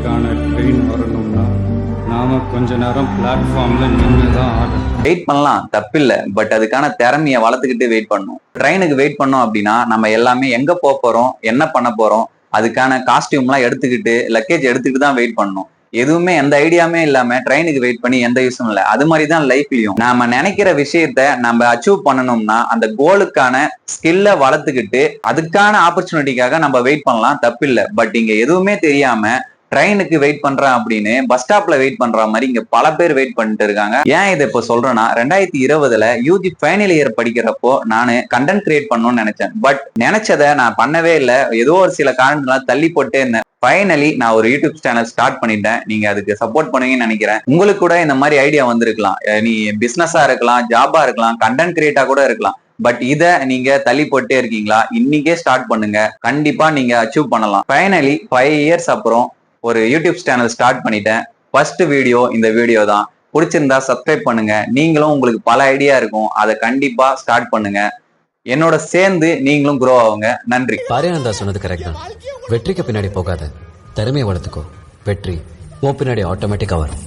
ட்ரெயினுக்கான train வரணும்னா நாம கொஞ்ச நேரம் பிளாட்ஃபார்ம்ல நின்று தான் ஆகணும். வெயிட் பண்ணலாம் தப்பில்லை, பட் அதுக்கான திறமையை வளர்த்துக்கிட்டு வெயிட் பண்ணணும். ட்ரெயினுக்கு வெயிட் பண்ணோம் அப்படின்னா நம்ம எல்லாமே எங்க போக போறோம், என்ன பண்ண போறோம், அதுக்கான காஸ்டியூம்லாம் எடுத்துக்கிட்டு லக்கேஜ் எடுத்துக்கிட்டு தான் வெயிட் பண்ணணும். எதுவுமே எந்த ஐடியாமே இல்லாம ட்ரெயினுக்கு வெயிட் பண்ணி எந்த யூஸும் இல்லை. அது மாதிரி தான் லைஃப்லயும் நாம நினைக்கிற விஷயத்த நம்ம அச்சீவ் பண்ணணும்னா அந்த கோலுக்கான ஸ்கில்ல வளர்த்துக்கிட்டு அதுக்கான ஆப்பர்ச்சுனிட்டிக்காக நம்ம வெயிட் பண்ணலாம், தப்பில்லை. பட் இங்க எதுவுமே தெரியாம ட்ரெயினுக்கு வெயிட் பண்றேன் அப்படின்னு பஸ் ஸ்டாப்ல வெயிட் பண்ற மாதிரி இங்க பல பேர் வெயிட் பண்ணிட்டு இருக்காங்க. ஏன் இதை இப்ப சொல்றேன்னா, 2020 யூஜி ஃபைனல் இயர் படிக்கிறப்போ நான் கண்டென்ட் கிரியேட் பண்ணணும்னு நினைச்சேன். பட் நினைச்சதை நான் பண்ணவே இல்லை. ஏதோ ஒரு சில காரணங்களால தள்ளி போட்டே இருந்தேன். ஃபைனலி நான் ஒரு யூடியூப் சேனல் ஸ்டார்ட் பண்ணிட்டேன். நீங்க அதுக்கு சப்போர்ட் பண்ணுவீங்கன்னு நினைக்கிறேன். உங்களுக்கு கூட இந்த மாதிரி ஐடியா வந்திருக்கலாம். நீ பிசினஸா இருக்கலாம், ஜாபா இருக்கலாம், கண்டென்ட் கிரியேட்டா கூட இருக்கலாம். பட் இதை நீங்க தள்ளி போட்டே இருக்கீங்களா? இன்னைக்கே ஸ்டார்ட் பண்ணுங்க, கண்டிப்பா நீங்க அச்சீவ் பண்ணலாம். ஃபைனலி 5 இயர்ஸ் அப்புறம் ஒரு யூடியூப் சேனல் ஸ்டார்ட் பண்ணிட்டேன். ஃபர்ஸ்ட் வீடியோ இந்த வீடியோ தான். பிடிச்சிருந்தா சப்ஸ்கிரைப் பண்ணுங்க. நீங்களும் உங்களுக்கு பல ஐடியா இருக்கும், அதை கண்டிப்பா ஸ்டார்ட் பண்ணுங்க. என்னோட சேர்ந்து நீங்களும் க்ரோ ஆகுங்க. நன்றி. பாரியானந்தா சொன்னது கரெக்ட் தான். வெற்றிக்கு பின்னாடி போகாத, திறமையை வளர்த்துக்கோ. வெற்றி உன் பின்னாடி ஆட்டோமேட்டிக்கா வரும்.